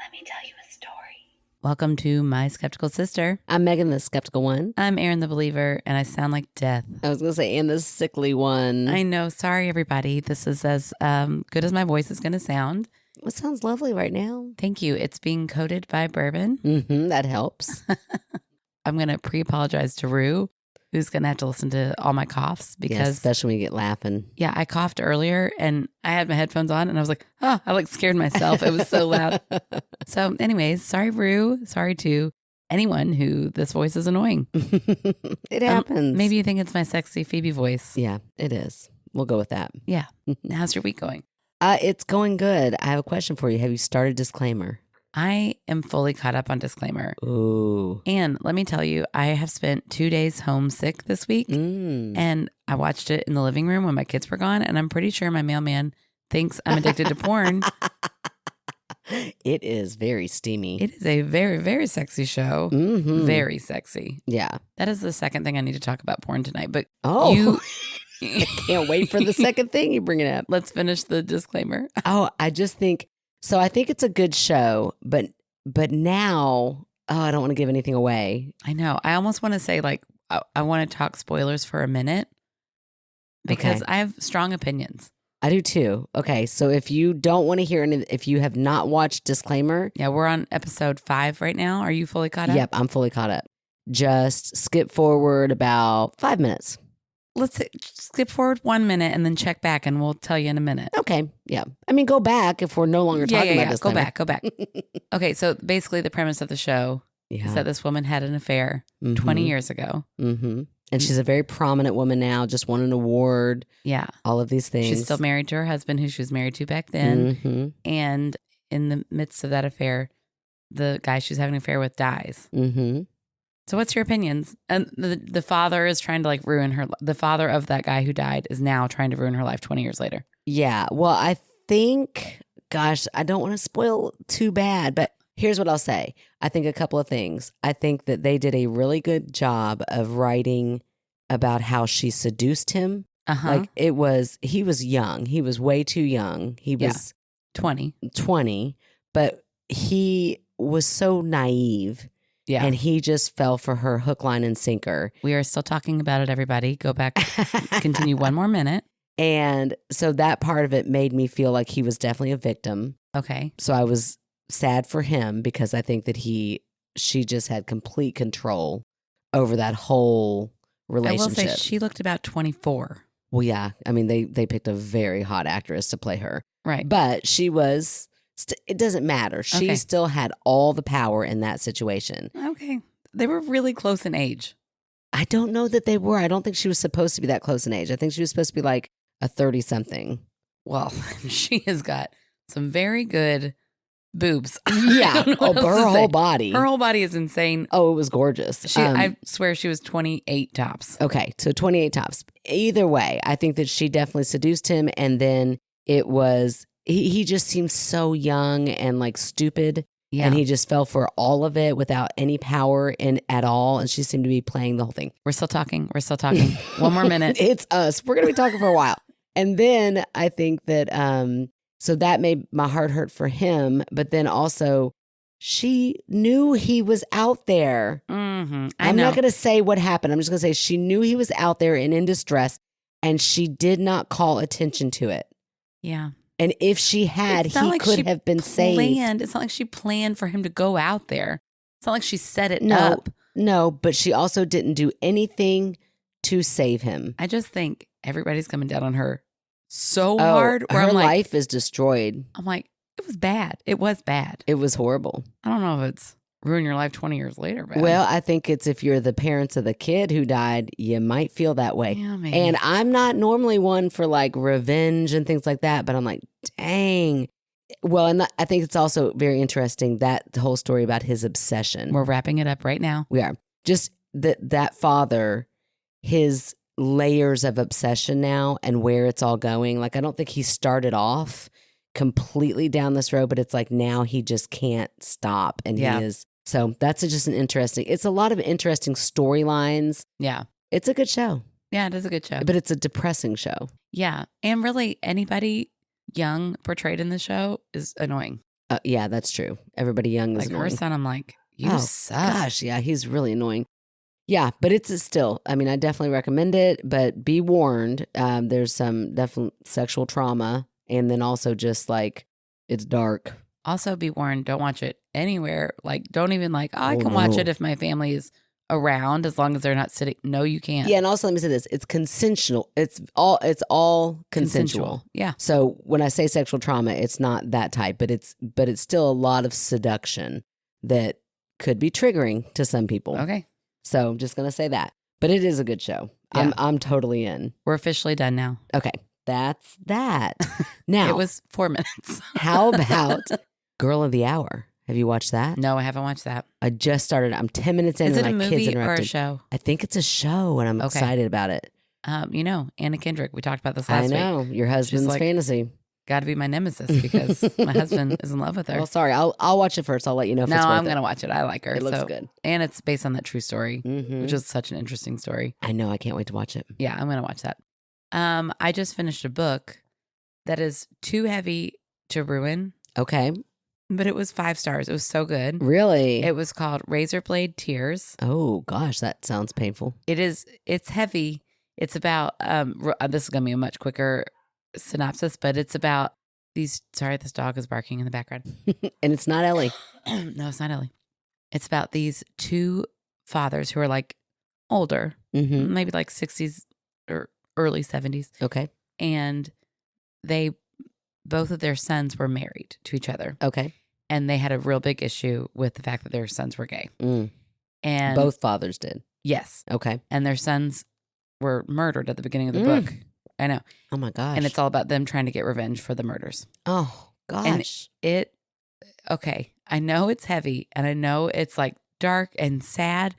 Let me tell you a story. Welcome to My Skeptical Sister. I'm Megan, the skeptical one. I'm Erin, the believer, and I sound like death. I was going to say, and the sickly one. I know. Sorry, everybody. This is as good as my voice is going to sound. It sounds lovely right now. Thank you. It's being coated by bourbon. That helps. I'm going to pre-apologize to Rue, who's going to have to listen to all my coughs because, yeah, especially when you get laughing. Yeah, I coughed earlier and I had my headphones on and I was like, oh, I scared myself. It was so loud. So anyways, sorry, Rue. Sorry to anyone who this voice is annoying. It happens. Maybe you think it's my sexy Phoebe voice. Yeah, it is. We'll go with that. Yeah. How's your week going? It's going good. I have a question for you. Have you started Disclaimer? I am fully caught up on Disclaimer. Ooh. And let me tell you, I have spent 2 days homesick this week. And I watched it in the living room when my kids were gone. And I'm pretty sure my mailman thinks I'm addicted to porn. It is very steamy. It is a very, very sexy show. Mm-hmm. Very sexy. Yeah. That is the second thing I need to talk about porn tonight. But I can't wait for the second thing you bring it up. Let's finish the disclaimer. I just think, so I think it's a good show, but now, I don't want to give anything away. I know. I almost want to say I want to talk spoilers for a minute because I have strong opinions. I do too. Okay, so if you don't want to hear any, if you have not watched Disclaimer. Yeah, we're on episode 5 right now. Are you fully caught up? Yep, I'm fully caught up. Just skip forward about 5 minutes. Let's skip forward 1 minute and then check back and we'll tell you in a minute. Okay, yeah. I mean, go back if we're no longer talking about Disclaimer. Go back. Okay, so basically the premise of the show is that this woman had an affair 20 years ago. Mm-hmm. And she's a very prominent woman now, just won an award. Yeah. All of these things. She's still married to her husband, who she was married to back then. Mm-hmm. And in the midst of that affair, the guy she's having an affair with dies. Mm-hmm. So what's your opinions? And the father is trying to ruin her. The father of that guy who died is now trying to ruin her life 20 years later. Yeah. Well, I think, gosh, I don't want to spoil too bad, but here's what I'll say. I think a couple of things. I think that they did a really good job of writing about how she seduced him. Like he was young. He was way too young. He was 20, but he was so naive. Yeah. And he just fell for her hook, line, and sinker. We are still talking about it, everybody. Go back, continue 1 more minute. And so that part of it made me feel like he was definitely a victim. Okay. So I was sad for him because I think that she just had complete control over that whole relationship. I will say she looked about 24. Well, yeah. I mean, they picked a very hot actress to play her. Right. But she was... it doesn't matter. She still had all the power in that situation. Okay. They were really close in age. I don't know that they were. I don't think she was supposed to be that close in age. I think she was supposed to be like a 30-something. Well, she has got some very good boobs. Yeah. But her whole body. Her whole body is insane. Oh, it was gorgeous. I swear she was 28 tops. Okay. So 28 tops. Either way, I think that she definitely seduced him. And then it was... He just seemed so young and stupid. Yeah. And he just fell for all of it without any power at all. And she seemed to be playing the whole thing. We're still talking. 1 more minute. It's us. We're going to be talking for a while. And then I think that, so that made my heart hurt for him. But then also she knew he was out there. Mm-hmm. I'm not going to say what happened. I'm just going to say she knew he was out there and in distress. And she did not call attention to it. Yeah. And if she had, he could have been saved. It's not like she planned for him to go out there. It's not like she set it up. No, but she also didn't do anything to save him. I just think everybody's coming down on her so hard. Where her life is destroyed. I'm like, it was bad. It was bad. It was horrible. I don't know if it's ruin your life 20 years later. Bad. Well, I think it's if you're the parents of the kid who died, you might feel that way. Yeah, maybe. And I'm not normally one for revenge and things like that, but I'm like, dang. Well, and I think it's also very interesting that the whole story about his obsession. We're wrapping it up right now. We are. Just that father, his layers of obsession now and where it's all going. I don't think he started off completely down this road, but it's now he just can't stop. And he is. So that's just it's a lot of interesting storylines. Yeah. It's a good show. Yeah, it is a good show. But it's a depressing show. Yeah. And really anybody young portrayed in the show is annoying. Yeah, that's true. Everybody young is Like annoying. her son, I'm like, you suck. Gosh, yeah, he's really annoying. Yeah, but it's still, I mean, I definitely recommend it, but be warned, there's some definite sexual trauma, and then also just like, it's dark. Also, be warned, don't watch it anywhere. Like, don't even like, I Oh, can watch no. it if my family is around as long as they're not sitting. No, you can't. Yeah, and also let me say this, it's consensual. It's all consensual. Yeah. So when I say sexual trauma, it's not that type, but it's still a lot of seduction that could be triggering to some people. Okay. So I'm just going to say that. But it is a good show. Yeah. I'm totally in. We're officially done now. Okay. That's that. Now, It was 4 minutes. how about Girl of the Hour? Have you watched that? No, I haven't watched that. I just started. I'm 10 minutes in Is it and a my kids movie or interrupted. a show? I think it's a show and I'm Okay. excited about it. Anna Kendrick. We talked about this I last week. know. Your husband's like, fantasy. Got to be my nemesis because my husband is in love with her. Well, sorry. I'll watch it first. I'll let you know if No, it's worth I'm going to watch it. I like her. It looks good. And it's based on that true story, Mhm. which is such an interesting story. I know. I can't wait to watch it. Yeah, I'm going to watch that. I just finished a book that is too heavy to ruin, Okay. but it was 5 stars. It was so good. Really? It was called Razorblade Tears. Oh, gosh. That sounds painful. It's heavy. It's about, this is going to be a much quicker synopsis, but it's about these, sorry, this dog is barking in the background. And it's not Ellie. No, it's not Ellie. It's about these 2 fathers who are like older, Mm-hmm. maybe like 60s or early 70s. Okay. And both of their sons were married to each other. Okay. And they had a real big issue with the fact that their sons were gay. Mm. And Both fathers did. yes. Okay. And their sons were murdered at the beginning of the Mm. book. I know. Oh, my gosh. And it's all about them trying to get revenge for the murders. Oh, gosh. Okay. I know it's heavy and I know it's like dark and sad,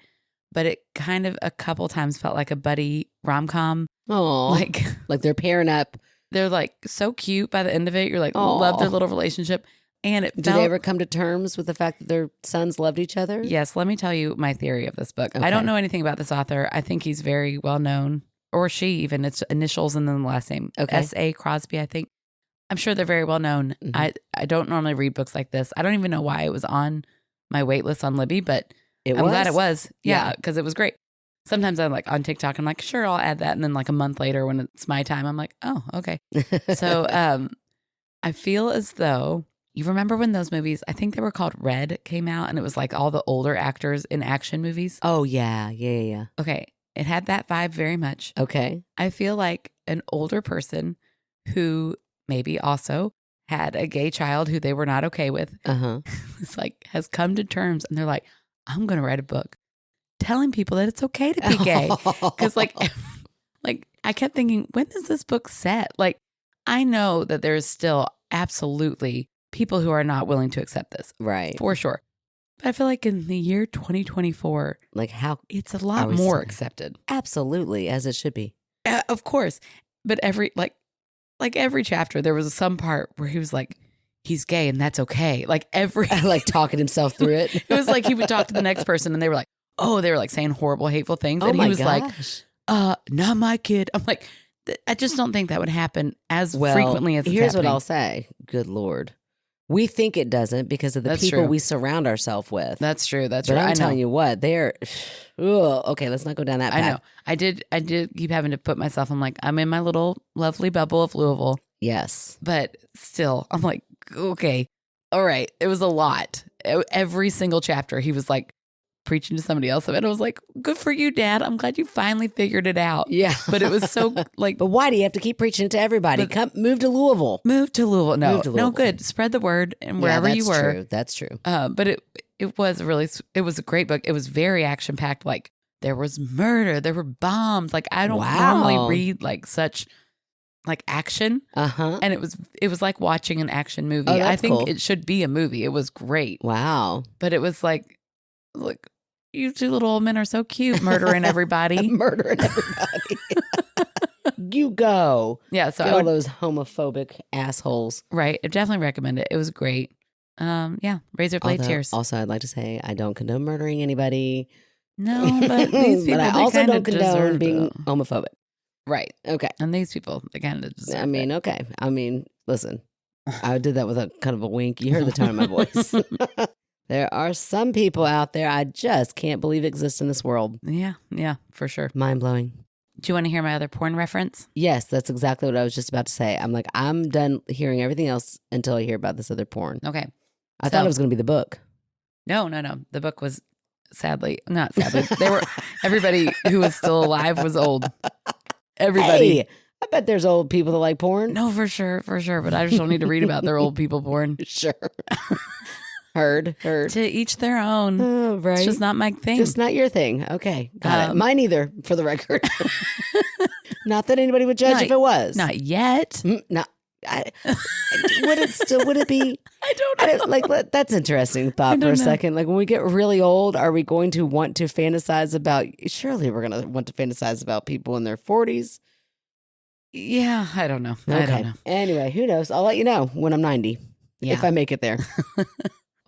but it kind of a couple times felt like a buddy rom-com. Oh, Like they're pairing up. they're like so cute by the end of it. You're like, Aw. love their little relationship. And it Did felt, they ever come to terms with the fact that their sons loved each other? yes, let me tell you my theory of this book. I Okay. don't know anything about this author. I think he's very well known, or she even. It's initials and then the last name. Okay. S.A. Crosby, I think. I'm sure they're very well known. Mhm. I don't normally read books like this. I don't even know why it was on my wait list on Libby, but I'm glad it was. Yeah, Yeah. because it was great. Sometimes I'm like on TikTok, I'm like, sure, I'll add that. And then like a month later when it's my time, I'm like, oh, okay. So I feel as though you remember when those movies, I think they were called Red, came out and it was like all the older actors in action movies. Oh, yeah. Yeah. Okay. It had that vibe very much. Okay. I feel like an older person who maybe also had a gay child who they were not okay with. Uh-huh. It's like has come to terms and they're like, I'm going to write a book telling people that it's okay to be gay. Because like I kept thinking, when is this book set? Like, I know that there's still absolutely people who are not willing to accept this, Right. for sure. But I feel like in the year 2024, Like how? it's a Are lot we more still- accepted. Absolutely, as it should be. Of course. But every chapter, there was some part where he was like, he's gay and that's okay. Like every, Like talking himself through it. it was like he would talk to the next person and they were like, oh, they were like saying horrible, hateful things. Oh And my he was gosh. like, not my kid. I'm like, I just don't think that would happen as Well, frequently as it's here's what happening. I'll say. Good Lord. We think it doesn't because of the That's people true. we surround ourselves with. That's true. That's but true. I'm I know. telling you what, they're okay, let's not go down that path. I know. I did keep having to put myself, I'm like, I'm in my little lovely bubble of Louisville, Yes. but still, I'm like, okay, all right. It was a lot. Every single chapter, he was like preaching to somebody else. And I was like, good for you, Dad. I'm glad you finally figured it out. Yeah. But it was so like, But why do you have to keep preaching it to everybody? But- Move to Louisville. move to Louisville. No, Move to Louisville. no good. Spread the word and Yeah, wherever you that's were. True. That's true. But it was a great book. It was very action packed. Like there was murder, there were bombs. Like I don't Wow. normally read like such like action, Uh-huh. and it was like watching an action movie. Oh, I that's think cool. it should be a movie. It was great, Wow. but it was like, look, you 2 little old men are so cute, murdering everybody. Murdering everybody. You go. Yeah, so Get I all would, those homophobic assholes. right. I definitely recommend it. It was great. Yeah, Razor Blade Tears. Also, I'd like to say I don't condone murdering anybody. No, but these people, but I they also kinda don't condone deserve being to- homophobic. right. Okay. And these people, they kind of deserve I mean, it. okay. I mean, listen, I did that with a kind of a wink. You heard the tone of my voice. There are some people out there I just can't believe exist in this world. Yeah, for sure. Mind blowing. Do you want to hear my other porn reference? Yes, that's exactly what I was just about to say. I'm like, I'm done hearing everything else until I hear about this other porn. Okay. I thought it was going to be the book. No. The book was not sadly. Everybody who was still alive was old. Everybody. Hey, I bet there's old people that like porn. No, for sure. But I just don't need to read about their old people porn. Sure. Heard. To each their own. Oh, right. It's just not my thing. Just not your thing. Okay. Got it. Mine either, for the record. Not that anybody would judge if it was. Not yet. Would it be? I don't know. That's interesting thought for a second. Like when we get really old, are we going to want to fantasize about, surely we're going to want to fantasize about people in their 40s. Yeah, I don't know. Okay. I don't know. Anyway, who knows? I'll let you know when I'm 90. Yeah. If I make it there.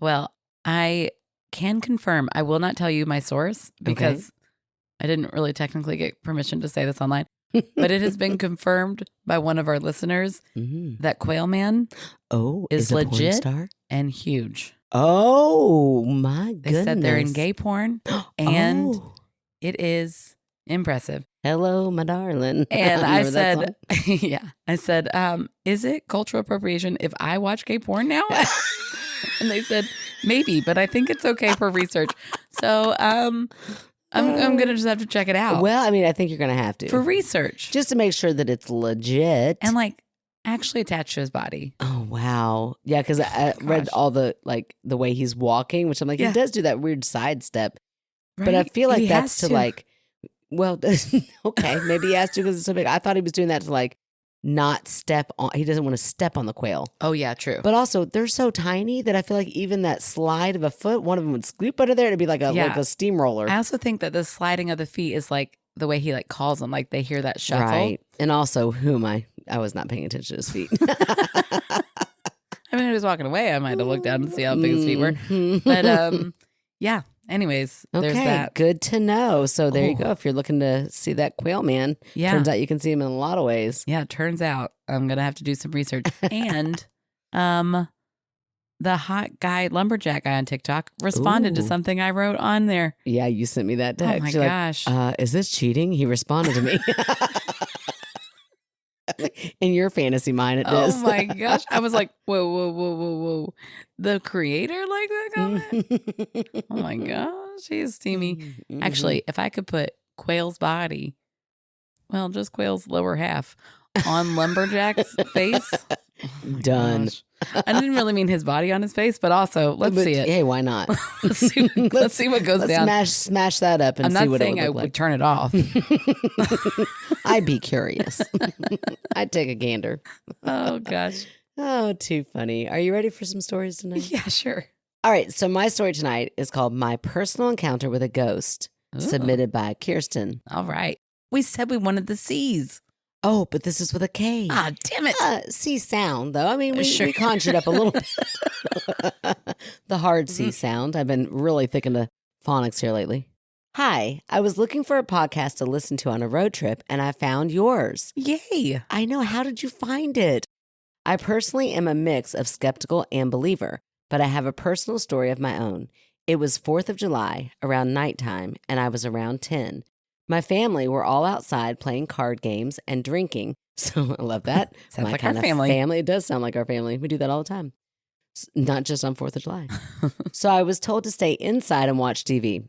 Well, I can confirm. I will not tell you my source because I didn't really technically get permission to say this online. But it has been confirmed by one of our listeners that Quail Man is legit star? And huge. Oh, my goodness. They said they're in gay porn and it is impressive. Hello, my darling. And I said, is it cultural appropriation if I watch gay porn now? And they said, maybe, but I think it's okay for research. So I'm going to just have to check it out. Well, I mean, I think you're going to have to. For research. Just to make sure that it's legit. And actually attached to his body. Oh, wow. Yeah, because I read all the way he's walking, which I'm like, he does do that weird sidestep. Right? But I feel like that's to well, okay, maybe he has to because it's so big. I thought he was doing that to not step on. He doesn't want to step on the quail. Oh, yeah, true. But also, they're so tiny that I feel like even that slide of a foot, one of them would scoop under there. It'd be like a steamroller. I also think that the sliding of the feet is the way he calls them. They hear that shuffle. Right. And also, I was not paying attention to his feet. I mean, he was walking away. I might have looked down and see how big his feet were. But yeah. Anyways, there's that. Good to know. So there you go. If you're looking to see that Quail Man, turns out you can see him in a lot of ways. Yeah, turns out I'm going to have to do some research. And the hot guy, lumberjack guy on TikTok responded to something I wrote on there. Yeah, you sent me that text. Oh my gosh. Is this cheating? He responded to me. In your fantasy mind, it is. Oh my gosh. I was like, whoa. The creator like that comment? Oh my gosh. He's steamy. Actually, if I could put Quail's body, well, just Quail's lower half on Lumberjack's face. Done. Gosh. I didn't really mean his body on his face, but also let's see it. Hey, why not? let's see what goes down. Smash that up and see what it would look like. I'm not saying I would turn it off. I'd be curious. I'd take a gander. Oh, gosh. Oh, too funny. Are you ready for some stories tonight? Yeah, sure. All right. So my story tonight is called My Personal Encounter with a Ghost, submitted by Kirsten. All right. We said we wanted the C's. Oh, but this is with a K. Ah, damn it. C sound, though. I mean, we conjured up a little bit. The hard C sound. I've been really thick into phonics here lately. Hi, I was looking for a podcast to listen to on a road trip, and I found yours. Yay. I know. How did you find it? I personally am a mix of skeptical and believer, but I have a personal story of my own. It was 4th of July, around nighttime, and I was around 10. My family were all outside playing card games and drinking. So I love that. Sounds my like kind our family. It does sound like our family. We do that all the time. Not just on 4th of July. So I was told to stay inside and watch TV.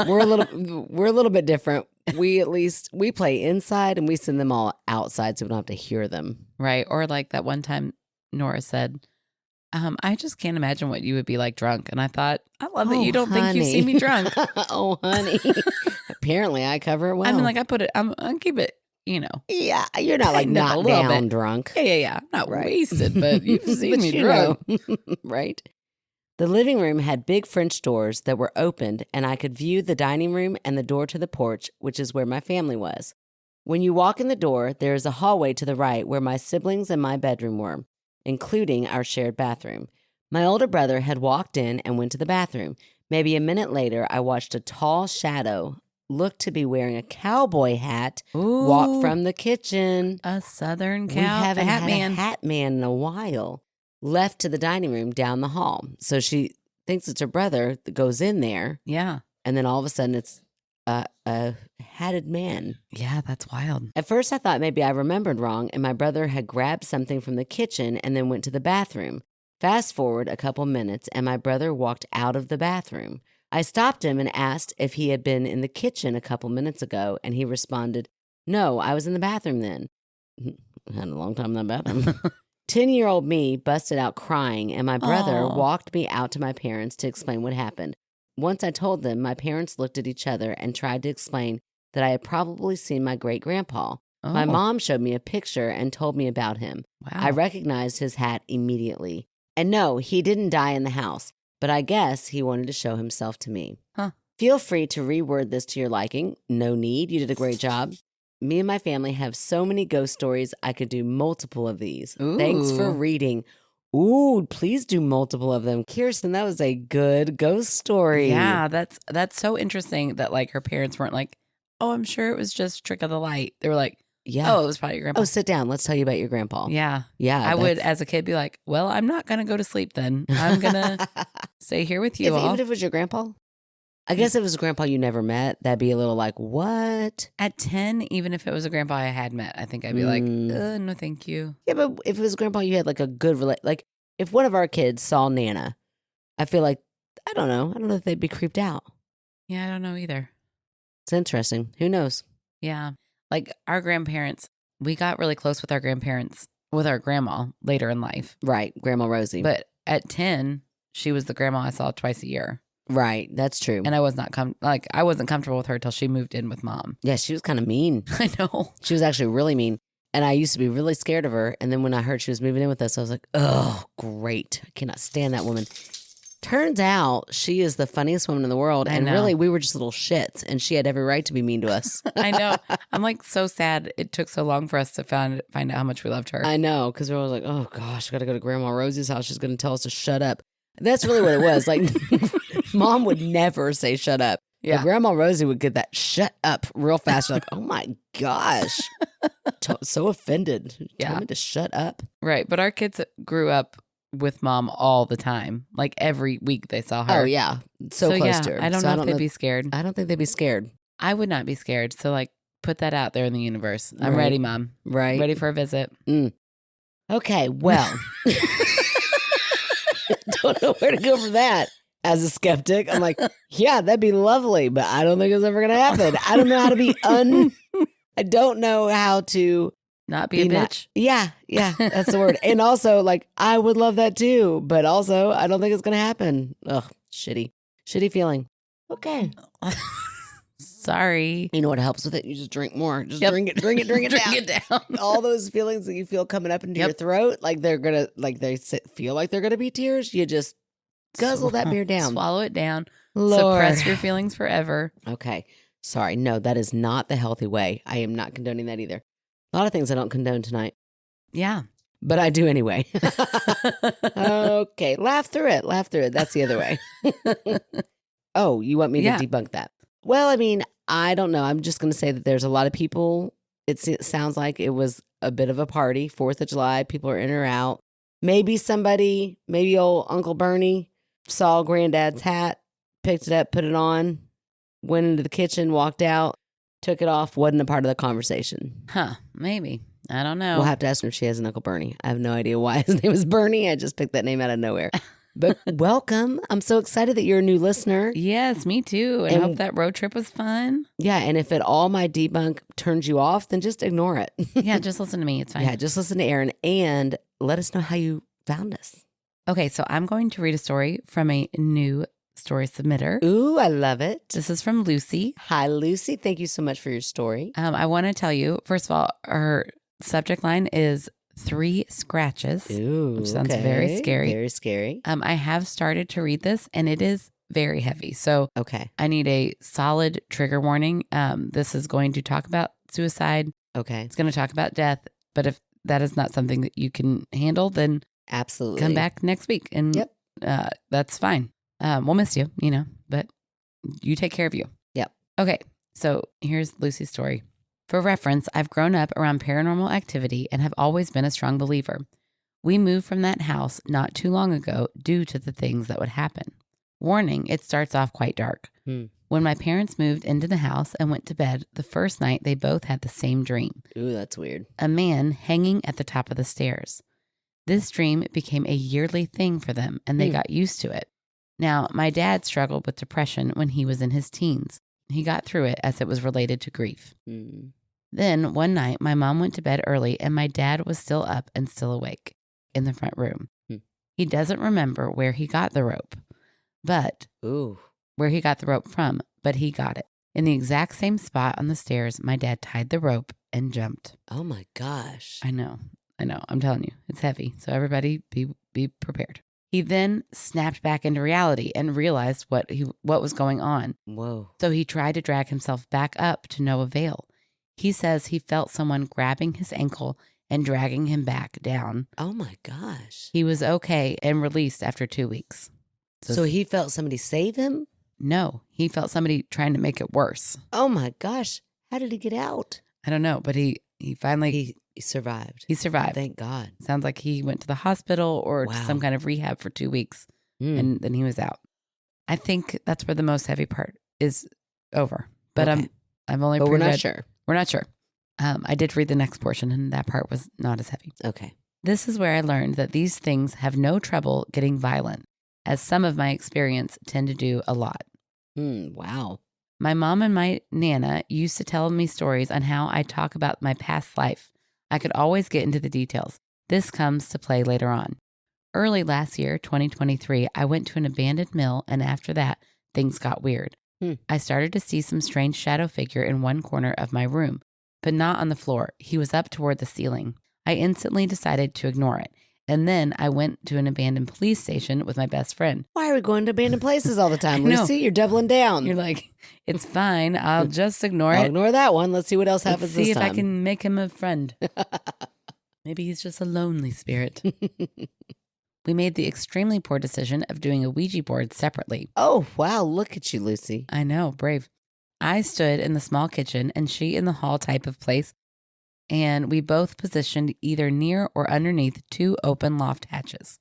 We're a little bit different. We play inside and we send them all outside so we don't have to hear them. Right. Or like that one time Nora said, I just can't imagine what you would be like drunk. And I thought, I love that you don't think you see me drunk. Oh, honey. Apparently I cover it well. I mean, I keep it, Yeah, you're not like knocked down drunk. Yeah. I'm not wasted, but you've seen me drunk. Right? The living room had big French doors that were opened, and I could view the dining room and the door to the porch, which is where my family was. When you walk in the door, there is a hallway to the right where my siblings and my bedroom were, including our shared bathroom. My older brother had walked in and went to the bathroom. Maybe a minute later, I watched a tall shadow, looked to be wearing a cowboy hat, walk from the kitchen. A southern We haven't hat had man. a hat man in a while. left to the dining room down the hall. So she thinks it's her brother that goes in there. Yeah. And then all of a sudden it's a hatted man. Yeah, that's wild. At first I thought maybe I remembered wrong and my brother had grabbed something from the kitchen and then went to the bathroom. Fast forward a couple minutes and my brother walked out of the bathroom. I stopped him and asked if he had been in the kitchen a couple minutes ago, and he responded, "No, I was in the bathroom then." I had a long time in the bathroom. 10-year-old me busted out crying, and my brother walked me out to my parents to explain what happened. Once I told them, my parents looked at each other and tried to explain that I had probably seen my great-grandpa. My mom showed me a picture and told me about him. Wow. I recognized his hat immediately. And no, he didn't die in the house, but I guess he wanted to show himself to me. Huh. Feel free to reword this to your liking. No need. You did a great job. Me and my family have so many ghost stories. I could do multiple of these. Ooh. Thanks for reading. Ooh, please do multiple of them. Kirsten, that was a good ghost story. Yeah, that's so interesting that like her parents weren't like, "Oh, I'm sure it was just trick of the light." They were like, Yeah. "Oh, it was probably your grandpa." Oh, sit down. Let's tell you about your grandpa. Yeah. Yeah. I would, as a kid, be like, "Well, I'm not going to go to sleep then. I'm going to stay here with you all." Even if it was your grandpa? I guess if it was a grandpa you never met, that'd be a little like, what? At 10, even if it was a grandpa I had met, I think I'd be like, "No, thank you." Yeah, but if it was a grandpa you had like a good like if one of our kids saw Nana, I feel like, I don't know if they'd be creeped out. Yeah, I don't know either. It's interesting. Who knows? Yeah. Like our grandparents, we got really close with our grandparents, with our grandma later in life. Right. Grandma Rosie. But at 10, she was the grandma I saw twice a year. Right. That's true. And I was not I wasn't comfortable with her till she moved in with mom. Yeah, she was kind of mean. I know. She was actually really mean. And I used to be really scared of her. And then when I heard she was moving in with us, I was like, oh, great. I cannot stand that woman. Turns out she is the funniest woman in the world. I And know. really, we were just little shits. And she had every right to be mean to us. I know. I'm like so sad it took so long for us to find out how much we loved her. I know. Because we were always like, oh, gosh, I got to go to Grandma Rosie's house. She's going to tell us to shut up. That's really what it was. Like, mom would never say shut up. Yeah. But Grandma Rosie would get that shut up real fast. You're like, oh my gosh. So offended. Yeah. Tell me to shut up. Right. But our kids grew up with mom all the time. Like every week they saw her. Oh, yeah. So close to her. I don't know if they'd be scared. I don't think they'd be scared. I would not be scared. So like put that out there in the universe. I'm Right. ready, mom. Right. Ready for a visit. Okay, well. Don't know where to go from that. As a skeptic, I'm like, yeah, that'd be lovely, but I don't think it's ever going to happen. I don't know how to be I don't know how to Not be a bitch. Yeah, that's the word. And also, like, I would love that too, but also, I don't think it's going to happen. Ugh, shitty feeling. Okay. Sorry. You know what helps with it? You just drink more. Just Yep. drink it Drink down. it down. All those feelings that you feel coming up into your throat, like they're going to, like feel like they're going to be tears. You just guzzle that beer down. Swallow it down. Lord. Suppress your feelings forever. Okay. Sorry. No, that is not the healthy way. I am not condoning that either. A lot of things I don't condone tonight, Yeah. but I do anyway. Okay. Laugh through it. That's the other way. Oh, you want me to debunk that? Well, I mean, I don't know. I'm just going to say that there's a lot of people. It sounds like it was a bit of a party, 4th of July. People are in or out. Maybe old Uncle Bernie saw Granddad's hat, picked it up, put it on, went into the kitchen, walked out, took it off, wasn't a part of the conversation. Huh. Maybe. I don't know. We'll have to ask her if she has an Uncle Bernie. I have no idea why his name is Bernie. I just picked that name out of nowhere. But welcome. I'm so excited that you're a new listener. Yes, me too. And I hope that road trip was fun. Yeah, and if at all my debunk turns you off, then just ignore it. Yeah, just listen to me. It's fine. Yeah, just listen to Erin and let us know how you found us. Okay, so I'm going to read a story from a new story submitter. Ooh, I love it. This is from Lucy. Hi, Lucy. Thank you so much for your story. I want to tell you, first of all, her subject line is 3 scratches. Ooh, which sounds very scary. Very scary. I have started to read this and it is very heavy. So Okay. I need a solid trigger warning. This is going to talk about suicide. Okay. It's going to talk about death. But if that is not something that you can handle, then Absolutely. come back next week. And that's fine. We'll miss you, but you take care of you. Yep. Okay. So here's Lucy's story. For reference, I've grown up around paranormal activity and have always been a strong believer. We moved from that house not too long ago due to the things that would happen. Warning, it starts off quite dark. When my parents moved into the house and went to bed, the first night they both had the same dream. Ooh, that's weird. A man hanging at the top of the stairs. This dream became a yearly thing for them, and they got used to it. Now, my dad struggled with depression when he was in his teens. He got through it as it was related to grief. Then, one night, my mom went to bed early, and my dad was still up and still awake in the front room. He doesn't remember where he got the rope, but where he got the rope from, but he got it. In the exact same spot on the stairs, my dad tied the rope and jumped. Oh my gosh. I know. I'm telling you, it's heavy. So everybody be prepared. He then snapped back into reality and realized what was going on. Whoa. So he tried to drag himself back up to no avail. He says he felt someone grabbing his ankle and dragging him back down. Oh my gosh. He was okay and released after 2 weeks. So he felt somebody save him? No, he felt somebody trying to make it worse. Oh my gosh. How did he get out? I don't know, but he finally... He survived. He survived. Thank God. Sounds like he went to the hospital or to some kind of rehab for 2 weeks, and then he was out. I think that's where the most heavy part is over. But okay. I've only But we're not pre-read. sure. We're not sure. I did read the next portion, and that part was not as heavy. Okay. This is where I learned that these things have no trouble getting violent, as some of my experience tend to do a lot. Wow. My mom and my Nana used to tell me stories on how I talk about my past life. I could always get into the details. This comes to play later on. Early last year, 2023, I went to an abandoned mill, and after that, things got weird. I started to see some strange shadow figure in one corner of my room, but not on the floor. He was up toward the ceiling. I instantly decided to ignore it. And then I went to an abandoned police station with my best friend. Why are we going to abandoned places all the time, Lucy? You're doubling down. You're like, it's fine. I'll just ignore I'll it. ignore that one. Let's see what else happens this See if time. I can make him a friend. Maybe he's just a lonely spirit. We made the extremely poor decision of doing a Ouija board separately. Oh, wow. Look at you, Lucy. I know, brave. I stood in the small kitchen and she in the hall type of place, and we both positioned either near or underneath 2 open loft hatches.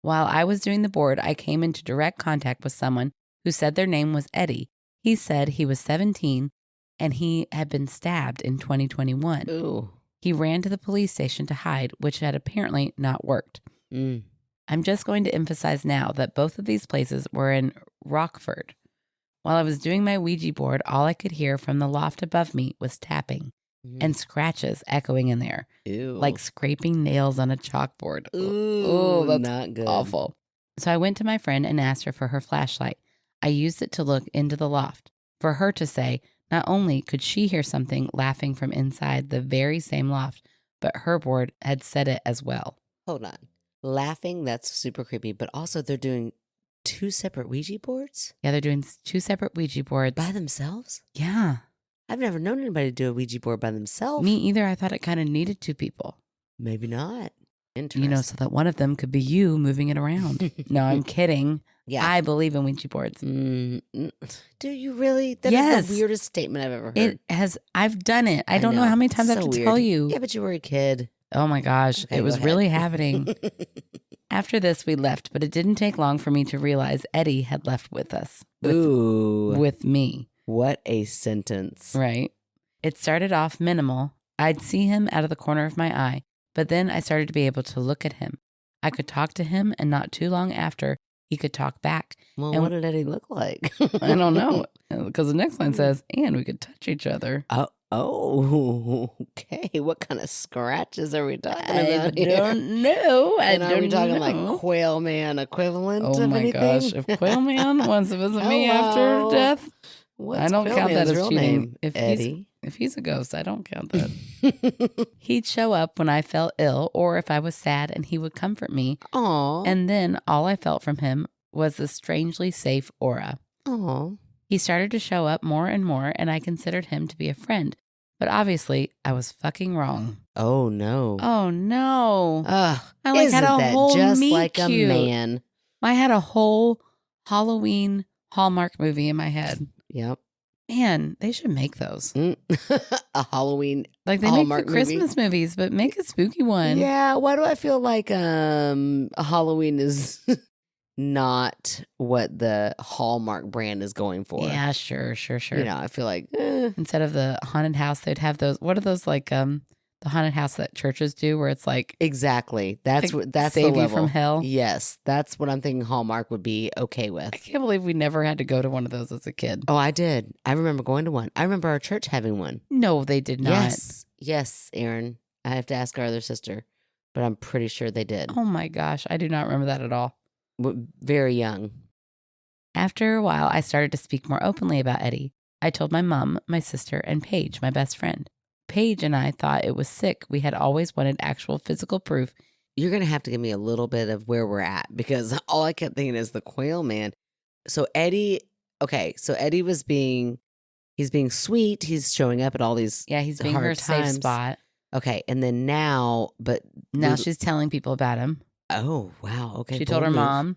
While I was doing the board, I came into direct contact with someone who said their name was Eddie. He said he was 17 and he had been stabbed in 2021. Ooh. He ran to the police station to hide, which had apparently not worked. I'm just going to emphasize now that both of these places were in Rockford. While I was doing my Ouija board, all I could hear from the loft above me was tapping and scratches echoing in there. Ew. Like scraping nails on a chalkboard. Ooh, that's not good. awful. So I went to my friend and asked her for her flashlight. I used it to look into the loft for her to say not only could she hear something laughing from inside the very same loft, but her board had said it as well. Hold on. Laughing, that's super creepy. But also they're doing 2 separate Ouija boards? Yeah, they're doing 2 separate Ouija boards. By themselves? Yeah. I've never known anybody to do a Ouija board by themselves. Me either. I thought it kind of needed 2 people. Maybe not. Interesting. So that one of them could be you moving it around. No, I'm kidding. Yeah. I believe in Ouija boards. Do you really? That Yes. is the weirdest statement I've ever heard. It has. I've done it. I don't know how many times I have to weird. tell you. Yeah, but you were a kid. Oh my gosh. Okay, it go was ahead. really happening. After this, we left, but it didn't take long for me to realize Eddie had left with us. Ooh. With me. What a sentence. Right. It started off minimal. I'd see him out of the corner of my eye, but then I started to be able to look at him. I could talk to him, and not too long after, he could talk back. Well, And what did Eddie look like? I don't know, because the next line says, and we could touch each other. Oh, okay. What kind of scratches are we talking about I here? don't know. And are we talking like Quail Man equivalent Oh of my anything? gosh. If Quail Man wants to visit me after Hello. death, What's I don't Quail count that Man's as real cheating. name? If Eddie. If he's a ghost, I don't count that. He'd show up when I felt ill or if I was sad, and he would comfort me. Aw. And then all I felt from him was this strangely safe aura. Aw. He started to show up more and more, and I considered him to be a friend. But obviously, I was fucking wrong. Oh, no. Oh, no. Ugh. I like Isn't had a that whole just meet like a cute. man? I had a whole Halloween Hallmark movie in my head. Yep. Man, they should make those. A Halloween Like they Hallmark make the Christmas movies, but make a spooky one. Yeah, why do I feel like a Halloween is not what the Hallmark brand is going for? Yeah, sure. You know, I feel like Instead of the haunted house, they'd have those. What are those like? The haunted house that churches do, where it's like exactly. That's like, what that's save the you level. from hell. Yes, that's what I'm thinking. Hallmark would be okay with. I can't believe we never had to go to one of those as a kid. Oh, I did. I remember going to one. I remember our church having one. No, they did not. Yes, Aaron. I have to ask our other sister, but I'm pretty sure they did. Oh my gosh, I do not remember that at all. Very young. After a while, I started to speak more openly about Eddie. I told my mom, my sister, and Paige, my best friend. Paige and I thought it was sick. We had always wanted actual physical proof. You're going to have to give me a little bit of where we're at because all I kept thinking is the quail man. So Eddie was he's being sweet. He's showing up at all these Yeah, he's being hard her safe times. spot. Okay. And then now She's telling people about him. Oh, wow. Okay. She told her bold move. mom,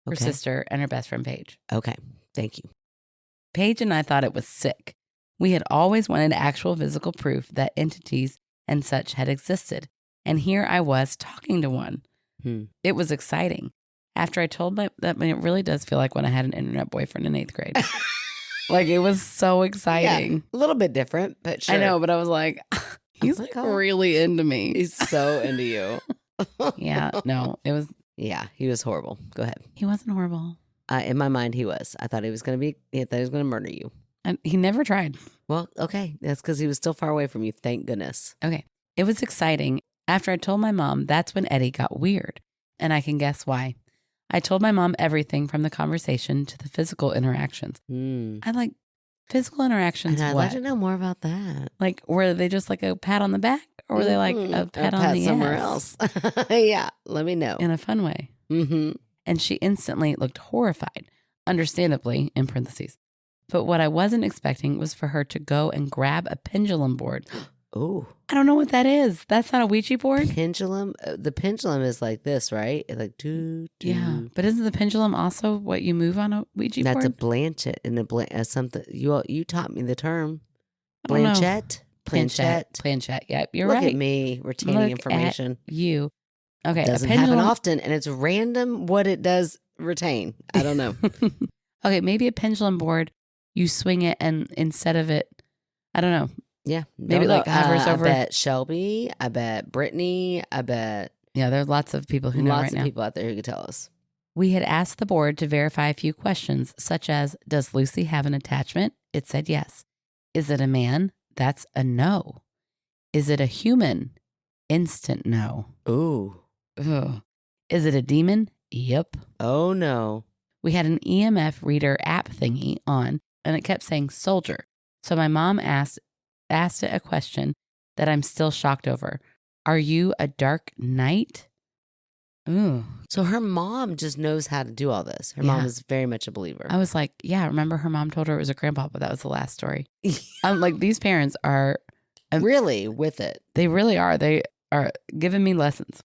her Okay. sister, and her best friend Paige. Okay. Thank you. Paige and I thought it was sick. We had always wanted actual physical proof that entities and such had existed. And here I was talking to one. It was exciting. After I told it really does feel like when I had an internet boyfriend in 8th grade. Like it was so exciting. Yeah, a little bit different, but sure. I know, but I was like, he's like really into me. He's so into you. Yeah, no, it was. Yeah, he was horrible. Go ahead. He wasn't horrible. In my mind, he was. I thought he thought he was going to murder you. And he never tried. Well, okay. That's because he was still far away from you. Thank goodness. Okay. It was exciting. After I told my mom, that's when Eddie got weird. And I can guess why. I told my mom everything from the conversation to the physical interactions. I like physical interactions. And I'd what? like to know more about that. Like, were they just like a pat on the back? Or were they like a pat on the somewhere ass? else? Yeah. Let me know. In a fun way. Mm-hmm. And she instantly looked horrified, understandably, in parentheses. But what I wasn't expecting was for her to go and grab a pendulum board. Oh. I don't know what that is. That's not a Ouija board? Pendulum? The pendulum is like this, right? It's like doo, doo. Yeah. But isn't the pendulum also what you move on a Ouija board? That's a blanchet and something. You taught me the term. I don't know. Blanchet? Planchette. Yep, you're Look right. at me retaining Look information. At you. Okay. Doesn't happen often, and it's random what it does retain. I don't know. Okay, maybe a pendulum board, you swing it and instead of it, I don't know. Yeah. Maybe like hovers over. I bet Shelby. I bet Brittany. I bet. Yeah, there's lots of people who know right now. Lots of people out there who could tell us. We had asked the board to verify a few questions, such as, does Lucy have an attachment? It said yes. Is it a man? That's a no. Is it a human? Instant no. Ooh. Ugh. Is it a demon? Yep. Oh, no. We had an EMF reader app thingy on, and it kept saying soldier. So my mom asked it a question that I'm still shocked over. Are you a dark knight? Ooh. So her mom just knows how to do all this. Her mom is very much a believer. I was like, yeah, remember her mom told her it was a grandpa, but that was the last story. I'm like, these parents are really with it. They really are. They are giving me lessons.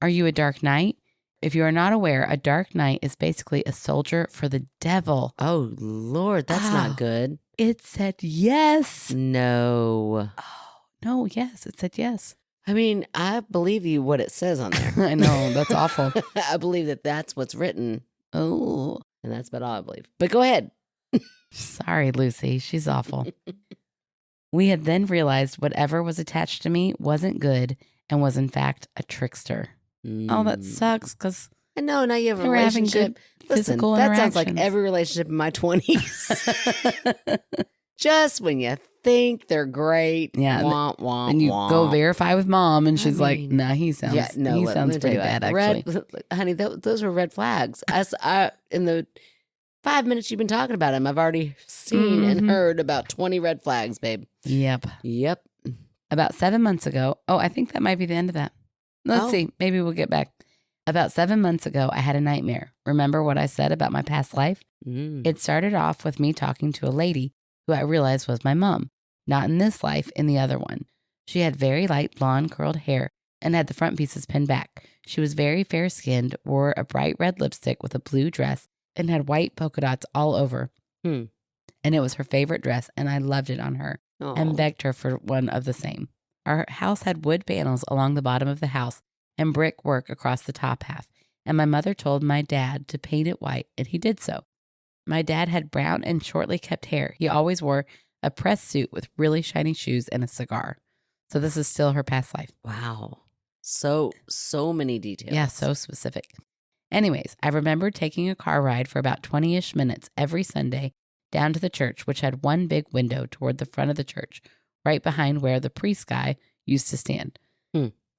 Are you a dark knight? If you are not aware, a dark knight is basically a soldier for the devil. Oh, Lord, that's not good. It said yes. No. Oh, no, yes. It said yes. I mean, I believe you what it says on there. I know. That's awful. I believe that that's what's written. Oh. And that's about all I believe. But go ahead. Sorry, Lucy. She's awful. We had then realized whatever was attached to me wasn't good and was in fact a trickster. Oh, that sucks because I know. Now you have a we're having relationship. good physical that sounds like interactions. every relationship in my 20s. Just when you think they're great. Yeah. Wah, wah, and you wah. go verify with mom and she's like, mean, nah, he sounds let me pretty tell you bad, what, actually. honey, those were red flags. In the 5 minutes you've been talking about him, I've already seen and heard about 20 red flags, babe. Yep. About 7 months ago. Oh, I think that might be the end of that. Let's see. Maybe we'll get back. About 7 months ago, I had a nightmare. Remember what I said about my past life? It started off with me talking to a lady who I realized was my mom. Not in this life, in the other one. She had very light blonde curled hair and had the front pieces pinned back. She was very fair-skinned, wore a bright red lipstick with a blue dress, and had white polka dots all over. and it was her favorite dress, and I loved it on her and begged her for one of the same. Our house had wood panels along the bottom of the house and brick work across the top half, and my mother told my dad to paint it white, and he did so. My dad had brown and shortly kept hair. He always wore a pressed suit with really shiny shoes and a cigar. So this is still her past life. Wow. So many details. Yeah, so specific. Anyways, I remember taking a car ride for about 20-ish minutes every Sunday down to the church, which had one big window toward the front of the church, right behind where the priest guy used to stand.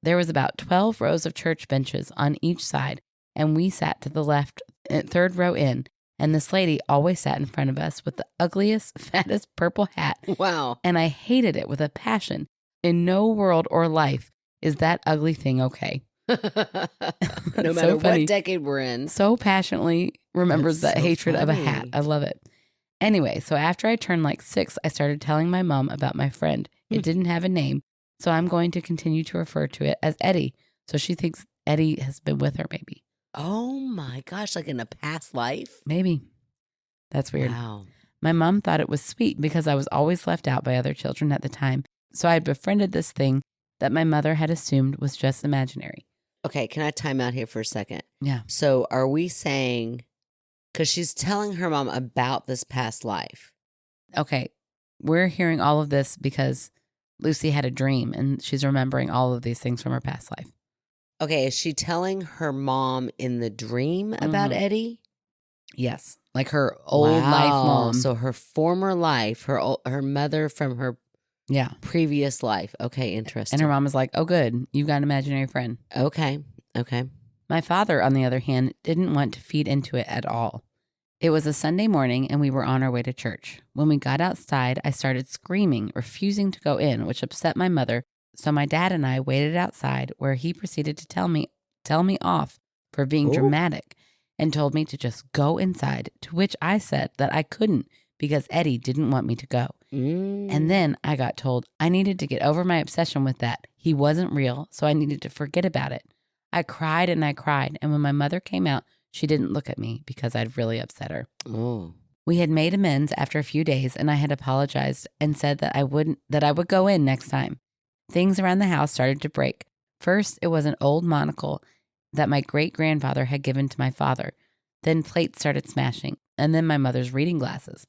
There was about 12 rows of church benches on each side, and we sat to the left, third row in, and this lady always sat in front of us with the ugliest, fattest purple hat. Wow. And I hated it with a passion. In no world or life is that ugly thing okay. No matter what decade we're in. So passionately remembers that hatred of a hat. I love it. Anyway, so after I turned like 6, I started telling my mom about my friend. It didn't have a name, so I'm going to continue to refer to it as Eddie. So she thinks Eddie has been with her, maybe. Oh my gosh, like in a past life? Maybe. That's weird. Wow. My mom thought it was sweet because I was always left out by other children at the time. So I had befriended this thing that my mother had assumed was just imaginary. Okay, can I time out here for a second? Yeah. So are we saying, because she's telling her mom about this past life. Okay, we're hearing all of this because Lucy had a dream and she's remembering all of these things from her past life. Okay, is she telling her mom in the dream about Eddie? Yes, like her old life mom. So her former life, her mother from her previous life. Okay, interesting. And her mom was like, oh, good, you got an imaginary friend. Okay. My father, on the other hand, didn't want to feed into it at all. It was a Sunday morning and we were on our way to church. When we got outside, I started screaming, refusing to go in, which upset my mother. So my dad and I waited outside where he proceeded to tell me off for being dramatic and told me to just go inside, to which I said that I couldn't because Eddie didn't want me to go. And then I got told I needed to get over my obsession with that. He wasn't real, so I needed to forget about it. I cried and I cried, and when my mother came out, she didn't look at me because I'd really upset her. We had made amends after a few days, and I had apologized and said that I would go in next time. Things around the house started to break. First, it was an old monocle that my great-grandfather had given to my father. Then plates started smashing, and then my mother's reading glasses.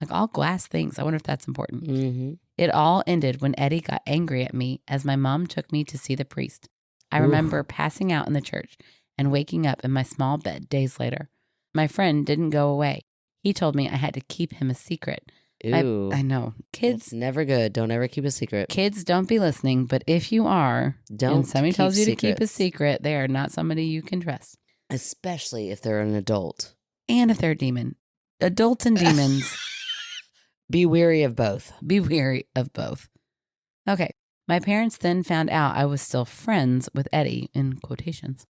Like all glass things. I wonder if that's important. It all ended when Eddie got angry at me as my mom took me to see the priest. I remember passing out in the church and waking up in my small bed days later. My friend didn't go away. He told me I had to keep him a secret. Ooh. I know. Kids. It's never good. Don't ever keep a secret. Kids, don't be listening. But if you are, and somebody tells you to keep a secret, they are not somebody you can trust. Especially if they're an adult. And if they're a demon. Adults and demons. Be wary of both. Be wary of both. Okay. My parents then found out I was still friends with Eddie, in quotations.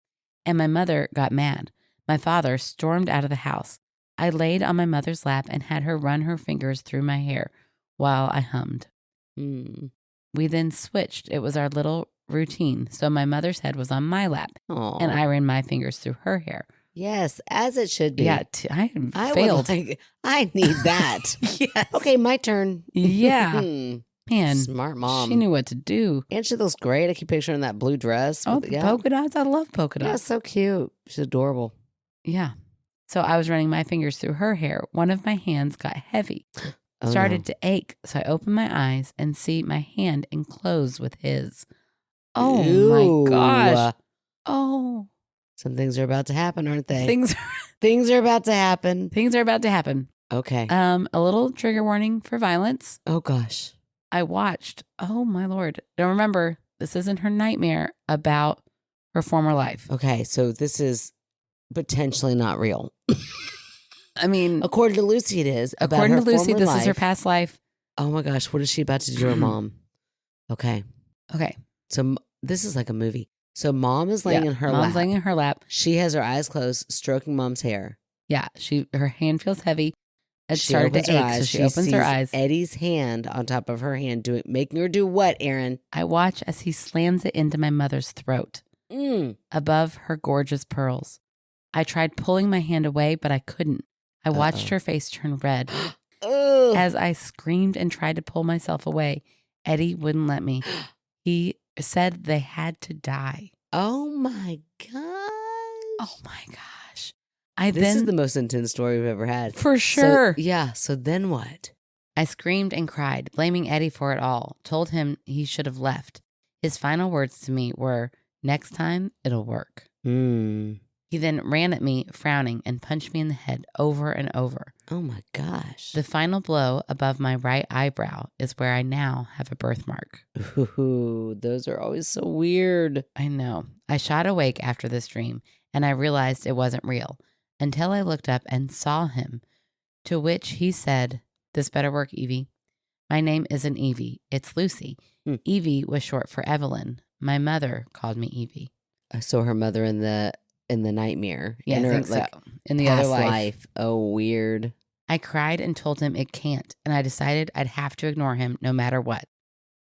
And my mother got mad. My father stormed out of the house. I laid on my mother's lap and had her run her fingers through my hair while I hummed. We then switched. It was our little routine. So my mother's head was on my lap. Aww. And I ran my fingers through her hair. Yes, as it should be. Yeah, I failed. I need that. Yes. Okay, my turn. Yeah. Man, smart mom. She knew what to do. And she looks great. I keep picturing that blue dress. Oh, the polka dots. I love polka dots. Yeah, so cute. She's adorable. Yeah. So I was running my fingers through her hair. One of my hands got heavy, started to ache. So I opened my eyes and see my hand enclosed with his. Oh, my gosh. Oh. Some things are about to happen, aren't they? Things are about to happen. Things are about to happen. Okay. A little trigger warning for violence. Oh, gosh. I watched. Oh, my Lord. Now remember, this isn't her nightmare about her former life. Okay. So this is potentially not real. I mean, according to Lucy, it is. According to Lucy, this is her past life. Oh, my gosh. What is she about to do to her mom? Okay. So this is like a movie. So mom is laying in her lap. Mom's laying in her lap. She has her eyes closed, stroking mom's hair. Yeah, her hand feels heavy. It started to ache, so she opens her eyes. Eddie's hand on top of her hand, making her do what, Aaron? I watch as he slams it into my mother's throat, above her gorgeous pearls. I tried pulling my hand away, but I couldn't. I watched her face turn red. As I screamed and tried to pull myself away, Eddie wouldn't let me. He said they had to die. Oh my gosh. Oh my gosh. This is the most intense story we've ever had. For sure. So then what? I screamed and cried, blaming Eddie for it all. Told him he should have left. His final words to me were, "Next time, it'll work." He then ran at me, frowning, and punched me in the head over and over. Oh my gosh. The final blow above my right eyebrow is where I now have a birthmark. Ooh, those are always so weird. I know. I shot awake after this dream, and I realized it wasn't real until I looked up and saw him, to which he said, "This better work, Evie. My name isn't Evie. It's Lucy." Evie was short for Evelyn. My mother called me Evie. I saw her mother in the nightmare. Yeah, I think so. In the other life. Oh, weird. I cried and told him it can't, and I decided I'd have to ignore him no matter what.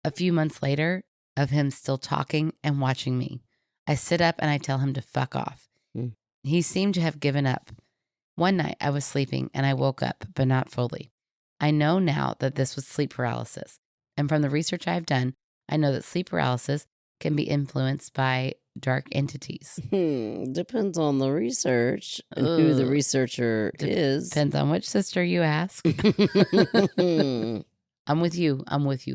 A few months later, of him still talking and watching me, I sit up and I tell him to fuck off. He seemed to have given up. One night I was sleeping and I woke up, but not fully. I know now that this was sleep paralysis. And from the research I've done, I know that sleep paralysis can be influenced by dark entities. Depends on the research and who the researcher is. Depends on which sister you ask. I'm with you,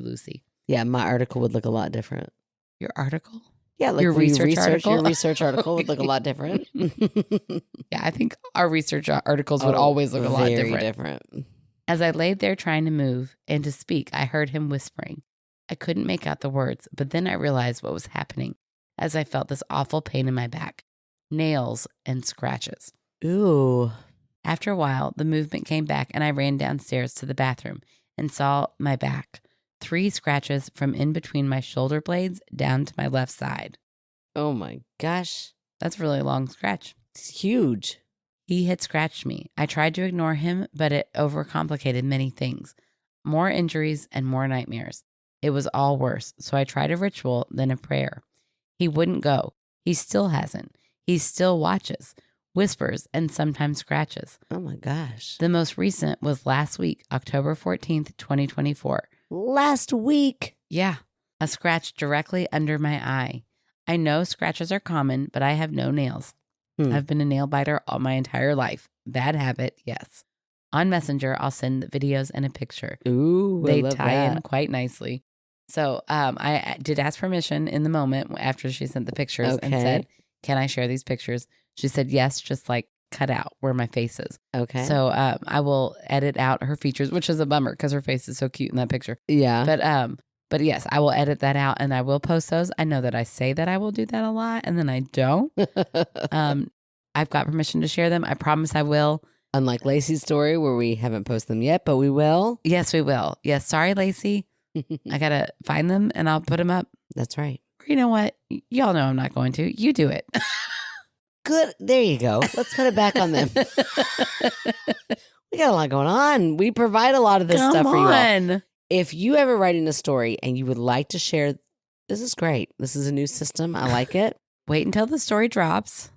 Lucy. Yeah, my article would look a lot different. Your article? Yeah, like your research article? Your research article would look a lot different. Yeah, I think our research articles would always look a lot different. As I laid there trying to move and to speak, I heard him whispering. I couldn't make out the words, but then I realized what was happening as I felt this awful pain in my back, nails and scratches. Ooh. After a while, the movement came back and I ran downstairs to the bathroom and saw my back. 3 scratches from in between my shoulder blades down to my left side. Oh my gosh. That's a really long scratch. It's huge. He had scratched me. I tried to ignore him, but it overcomplicated many things. More injuries and more nightmares. It was all worse, so I tried a ritual, then a prayer. He wouldn't go. He still hasn't. He still watches, whispers, and sometimes scratches. Oh my gosh. The most recent was last week, October 14th, 2024. Last week? Yeah. A scratch directly under my eye. I know scratches are common, but I have no nails. I've been a nail biter all my entire life. Bad habit, yes. On Messenger, I'll send the videos and a picture. Ooh, they I love tie that. in quite nicely. So I did ask permission in the moment after she sent the pictures and said, "Can I share these pictures?" She said yes, just like cut out where my face is. Okay. So I will edit out her features, which is a bummer because her face is so cute in that picture. Yeah. But yes, I will edit that out and I will post those. I know that I say that I will do that a lot and then I don't. I've got permission to share them. I promise I will. Unlike Lacey's story where we haven't posted them yet, but we will. Yes, we will. Yes. Sorry, Lacey. I got to find them and I'll put them up. That's right. You know what? Y'all know I'm not going to. You do it. Good. There you go. Let's put it back on them. We got a lot going on. We provide a lot of this stuff for you all. If you ever write in a story and you would like to share, this is great. This is a new system. I like it. Wait until the story drops.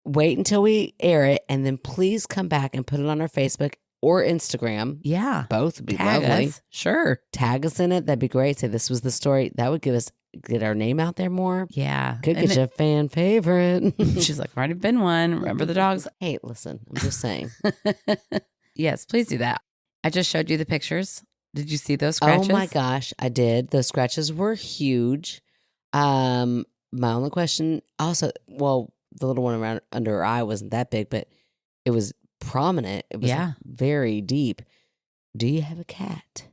Wait until we air it, and then please come back and put it on our Facebook or Instagram. Yeah. Both would be Tag lovely. us. Sure. Tag us in it. That'd be great. Say this was the story. That would get our name out there more. Yeah. Could get you a fan favorite. She's like, already been one. Remember the dogs? Hey, listen, I'm just saying. Yes, please do that. I just showed you the pictures. Did you see those scratches? Oh my gosh, I did. Those scratches were huge. My only question also, well, the little one around under her eye wasn't that big, but it was prominent. It was very deep. Do you have a cat?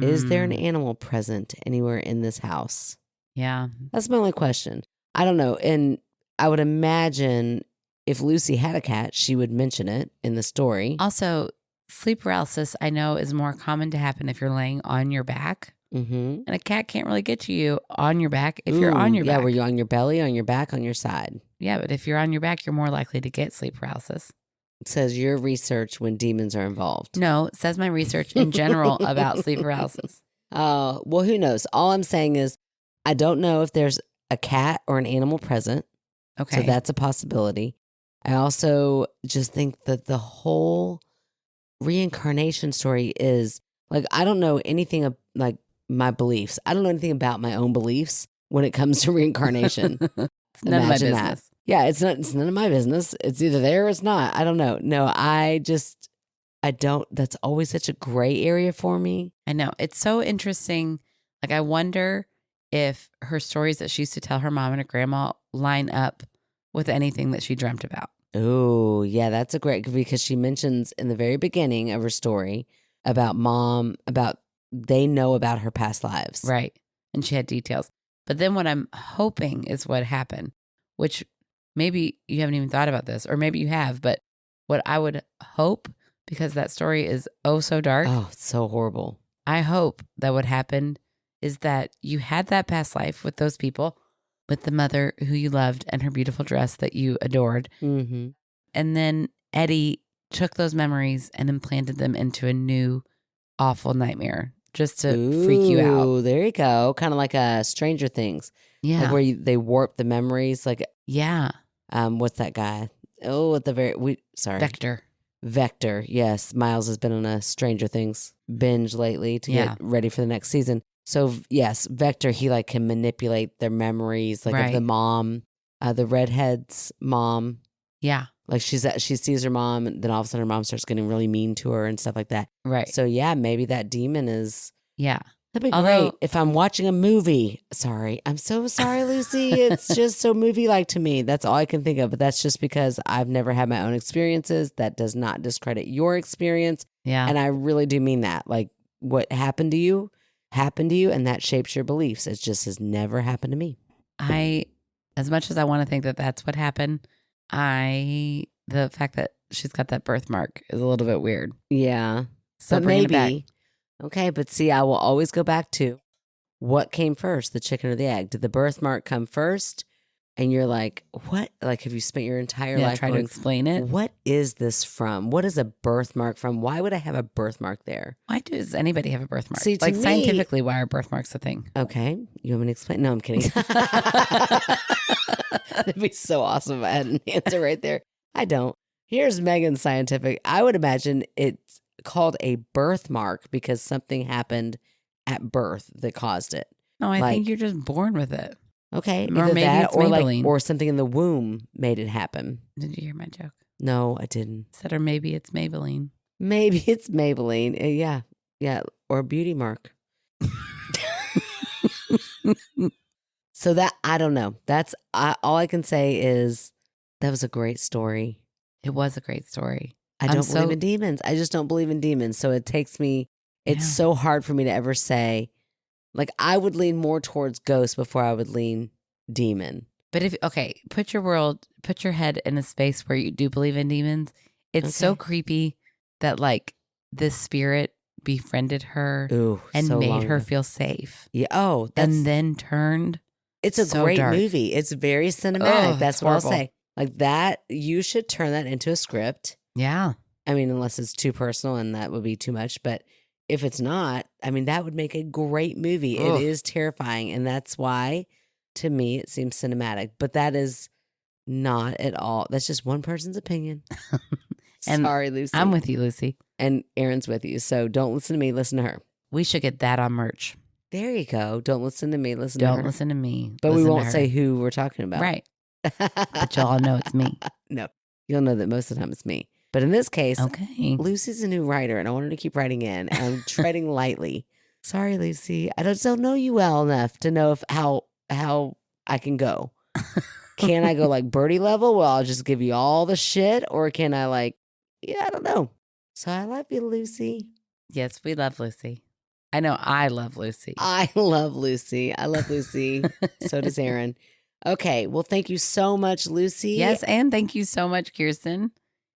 Is there an animal present anywhere in this house? Yeah. That's my only question. I don't know. And I would imagine if Lucy had a cat, she would mention it in the story. Also, sleep paralysis, I know, is more common to happen if you're laying on your back. Mm-hmm. And a cat can't really get to you on your back if you're on your back. Yeah, were you on your belly, on your back, on your side? Yeah, but if you're on your back, you're more likely to get sleep paralysis. It says your research when demons are involved. No, it says my research in general about sleep paralysis. Oh, well, who knows? All I'm saying is I don't know if there's a cat or an animal present. Okay. So that's a possibility. I also just think that the whole reincarnation story is Like, I don't know anything of like my beliefs. I don't know anything about my own beliefs when it comes to reincarnation. It's none of my Imagine that. business. Yeah, it's none of my business. It's either there or it's not. I don't know. No, I don't. That's always such a gray area for me. I know. It's so interesting. Like, I wonder if her stories that she used to tell her mom and her grandma line up with anything that she dreamt about. Oh, yeah, that's a great, because she mentions in the very beginning of her story about mom, about they know about her past lives. Right. And she had details. But then what I'm hoping is what happened, which maybe you haven't even thought about this, or maybe you have, but what I would hope, because that story is oh so dark. Oh, it's so horrible. I hope that what happened is that you had that past life with those people, with the mother who you loved and her beautiful dress that you adored. Mm-hmm. And then Eddie took those memories and implanted them into a new awful nightmare just to freak you out. Ooh, there you go. Kind of like a Stranger Things. Yeah. Like where they warp the memories. Like, yeah. What's that guy? Oh, at the very, sorry. Vector. Yes. Miles has been on a Stranger Things binge lately to get ready for the next season. So yes, Vector, he like can manipulate their memories, like of the mom, the redhead's mom. Yeah. Like she sees her mom, and then all of a sudden her mom starts getting really mean to her and stuff like that. Right. So yeah, maybe that demon is. Yeah. That'd be great if I'm watching a movie. Sorry. I'm so sorry, Lucy. It's just so movie-like to me. That's all I can think of. But that's just because I've never had my own experiences. That does not discredit your experience. Yeah. And I really do mean that. Like what happened to you, and that shapes your beliefs. It just has never happened to me. As much as I want to think that that's what happened, the fact that she's got that birthmark is a little bit weird. Yeah. So but maybe. Okay, but see, I will always go back to what came first, the chicken or the egg? Did the birthmark come first? And you're like, what? Like, have you spent your entire life trying to explain it? What is this from? What is a birthmark from? Why would I have a birthmark there? Why does anybody have a birthmark? See, like scientifically, why are birthmarks a thing? Okay, you want me to explain? No, I'm kidding. That'd be so awesome if I had an answer right there. I don't. Here's Megan's scientific. I would imagine it's called a birthmark because something happened at birth that caused it. No, I think you're just born with it. Okay, or maybe that, it's or Maybelline. or something in the womb made it happen. Did you hear my joke? No, I didn't. I said, or maybe it's Maybelline. Maybe it's Maybelline. Yeah, or a beauty mark. So that, I don't know. That's all I can say is that was a great story. It was a great story. I don't believe in demons. I just don't believe in demons. So it takes me, it's so hard for me to ever say, like, I would lean more towards ghost before I would lean demon. But put your head in a space where you do believe in demons. It's so creepy that like this spirit befriended her and made her feel safe. Yeah. Oh, and then turned. It's a great movie. It's very cinematic. That's what I'll say. Like that, you should turn that into a script. Yeah. I mean, unless it's too personal and that would be too much. But if it's not, I mean, that would make a great movie. It is terrifying. And that's why, to me, it seems cinematic. But that is not at all. That's just one person's opinion. Sorry, Lucy. I'm with you, Lucy. And Erin's with you. So don't listen to me. Listen to her. We should get that on merch. There you go. Don't listen to me. Listen to her. Don't listen to me. But we won't say who we're talking about. Right. But y'all know it's me. No. You'll know that most of the time it's me. But in this case, okay, Lucy's a new writer, and I want her to keep writing in. And I'm treading lightly. Sorry, Lucy. I just don't know you well enough to know how I can go. Can I go like Birdie level? Well, I'll just give you all the shit, or can I I don't know. So I love you, Lucy. Yes, we love Lucy. I know I love Lucy. I love Lucy. I love Lucy. So does Erin. Okay. Well, thank you so much, Lucy. Yes. And thank you so much, Kirsten,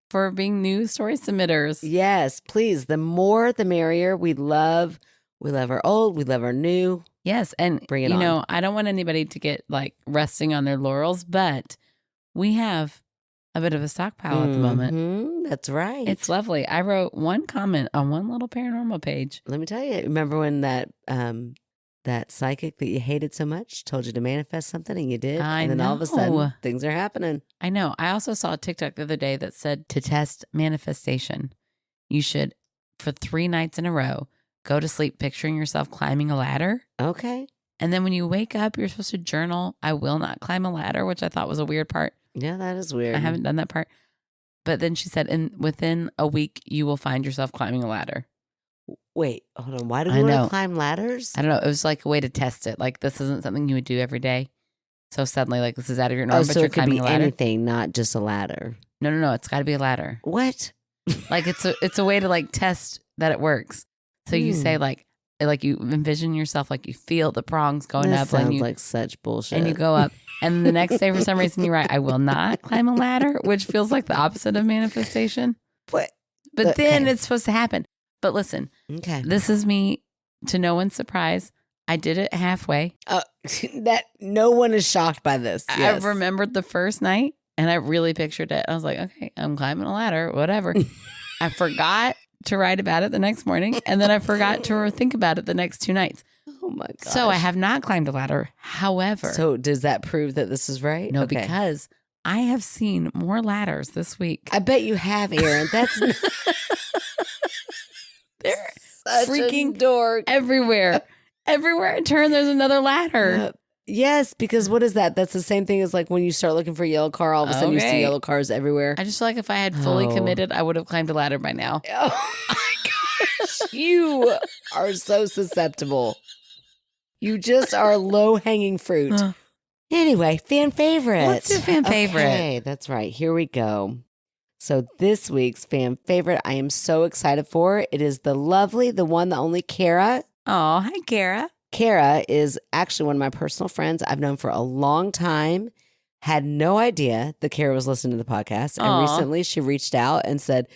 for being new story submitters. Yes, please. The more, the merrier. We love our old. We love our new. Yes. And, bring it on. I don't want anybody to get resting on their laurels, but we have a bit of a stockpile at the moment. That's right. It's lovely. I wrote one comment on one little paranormal page. Let me tell you, remember when that psychic that you hated so much told you to manifest something and you did? And then all of a sudden, things are happening. I know. I also saw a TikTok the other day that said to test manifestation, you should, for 3 nights in a row, go to sleep picturing yourself climbing a ladder. Okay. And then when you wake up, you're supposed to journal, I will not climb a ladder, which I thought was a weird part. Yeah, that is weird. I haven't done that part. But then she said, within a week, you will find yourself climbing a ladder. Wait, hold on. Why do we want to climb ladders? I don't know. It was like a way to test it. Like, this isn't something you would do every day. So suddenly, like, this is out of your norm, but so you're it could climbing be a ladder. anything, not just a ladder. No. It's got to be a ladder. What? Like, it's a way to, like, test that it works. So you say, like you envision yourself, like you feel the prongs going this up. Sounds like such bullshit. And you go up. And the next day, for some reason, you write, I will not climb a ladder, which feels like the opposite of manifestation. What? But then it's supposed to happen. But listen, this is me, to no one's surprise. I did it halfway. That no one is shocked by this. Yes. I remembered the first night and I really pictured it. I was like, okay, I'm climbing a ladder, whatever. I forgot to write about it the next morning. And then I forgot to think about it the next 2 nights. Oh my gosh. So I have not climbed a ladder. However. So does that prove that this is right? No, because I have seen more ladders this week. I bet you have, Erin. That's they're such freaking a dork. Everywhere. Everywhere I turn, there's another ladder. Yes, because what is that? That's the same thing as like when you start looking for a yellow car, all of a sudden you see yellow cars everywhere. I just feel like if I had fully committed, I would have climbed a ladder by now. Oh my gosh. You are so susceptible. You just are low-hanging fruit. Anyway, fan favorite. Let's do fan favorite. Okay, that's right. Here we go. So this week's fan favorite, I am so excited for. It is the lovely, the one, the only Kara. Oh, hi, Kara. Kara is actually one of my personal friends I've known for a long time. Had no idea that Kara was listening to the podcast. And recently she reached out and said,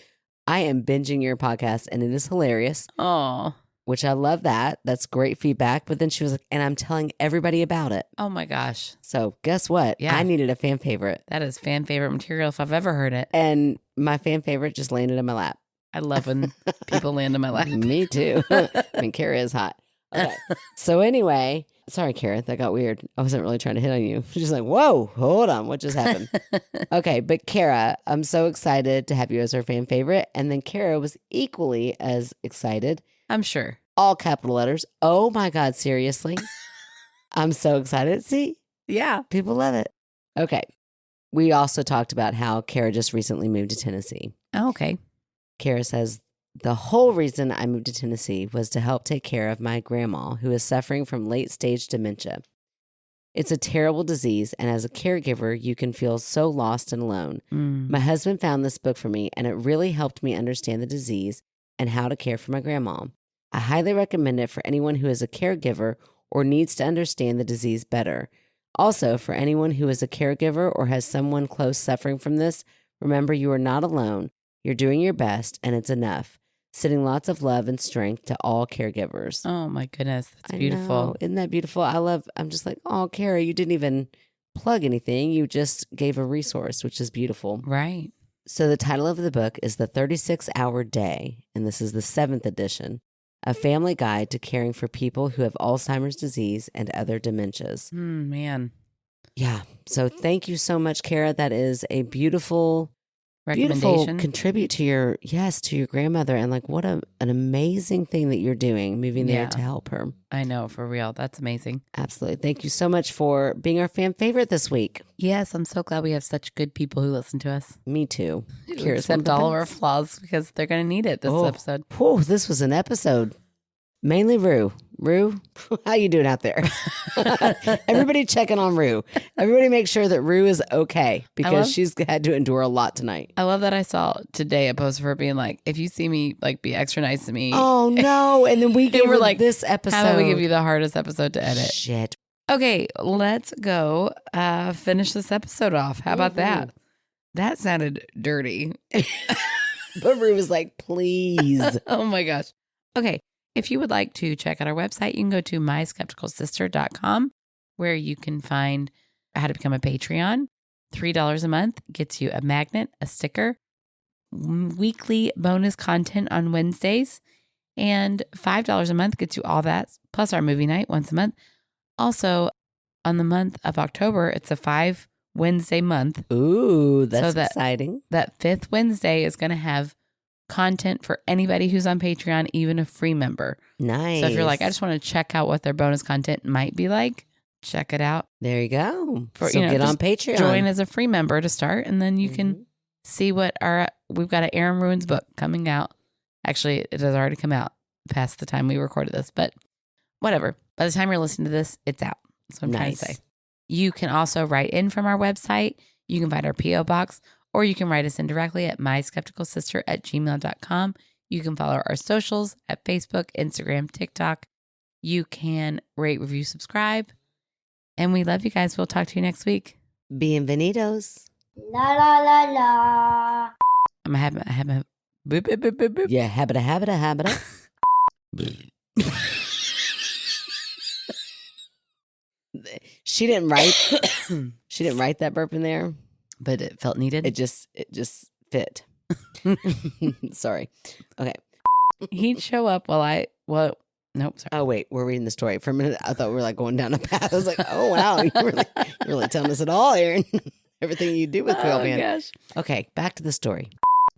I am binging your podcast and it is hilarious. Oh. Which I love that. That's great feedback. But then she was like, and I'm telling everybody about it. Oh my gosh. So guess what? Yeah. I needed a fan favorite. That is fan favorite material if I've ever heard it. And my fan favorite just landed in my lap. I love when people land in my lap. Me too. I mean, Kara is hot. Okay. So anyway, sorry, Kara, that got weird. I wasn't really trying to hit on you. She's like, whoa, hold on. What just happened? Okay. But Kara, I'm so excited to have you as her fan favorite. And then Kara was equally as excited. I'm sure. All capital letters. Oh my God, seriously? I'm so excited. See? Yeah. People love it. Okay. We also talked about how Kara just recently moved to Tennessee. Oh, okay. Kara says, the whole reason I moved to Tennessee was to help take care of my grandma who is suffering from late stage dementia. It's a terrible disease, and as a caregiver, you can feel so lost and alone. My husband found this book for me, and it really helped me understand the disease and how to care for my grandma. I highly recommend it for anyone who is a caregiver or needs to understand the disease better. Also, for anyone who is a caregiver or has someone close suffering from this, remember you are not alone. You're doing your best, and it's enough. Sending lots of love and strength to all caregivers. Oh my goodness. That's beautiful. I know. Isn't that beautiful? I'm just like, oh, Kara, you didn't even plug anything. You just gave a resource, which is beautiful. Right. So the title of the book is The 36-Hour Day, and this is the 7th edition, a family guide to caring for people who have Alzheimer's disease and other dementias. Man. Yeah. So thank you so much, Kara. That is a beautiful recommendation. Contribute to your grandmother, and like what an amazing thing that you're doing, moving there to help her. I know, for real. That's amazing. Absolutely. Thank you so much for being our fan favorite this week. Yes, I'm so glad we have such good people who listen to us. Me too. Accept all of our flaws because they're going to need it this episode. Whew, this was an episode. Mainly Rue. Rue, how you doing out there? Everybody checking on Rue. Everybody make sure that Rue is okay because she's had to endure a lot tonight. I love that I saw today a post of her being like, if you see me, like, be extra nice to me. Oh, no. And then we gave her like this episode. How about we give you the hardest episode to edit? Shit. Okay, let's go finish this episode off. How about that? That sounded dirty. But Rue was like, please. Oh my gosh. Okay. If you would like to check out our website, you can go to myskepticalsister.com, where you can find how to become a Patreon. $3 a month gets you a magnet, a sticker, weekly bonus content on Wednesdays, and $5 a month gets you all that, plus our movie night once a month. Also, on the month of October, it's a 5 Wednesday month. Ooh, that's exciting. That 5th Wednesday is going to have content for anybody who's on Patreon, even a free member. Nice. So if you're like, I just want to check out what their bonus content might be like, check it out. There you go. For, So get on Patreon. Join as a free member to start, and then you can see what we've got an Aaron Ruins book coming out. Actually, it has already come out past the time we recorded this, but whatever. By the time you're listening to this, it's out. That's what I'm trying to say. You can also write in from our website. You can find our P.O. box, or you can write us in directly at myskepticalsister@gmail.com. You can follow our socials at Facebook, Instagram, TikTok. You can rate, review, subscribe. And we love you guys. We'll talk to you next week. Bienvenidos. La la la la. I'm a habit. Boop, boop, boop, boop, boop. Yeah, habita. She didn't write that burp in there, But it felt needed. it just fit. Sorry. Okay. He'd show up nope, sorry. Oh wait, we're reading the story. For a minute I thought we were like going down a path. I was like, oh wow, you're really telling us it all, Aaron. Everything you do with Quail Man. Gosh. Okay, back to the story.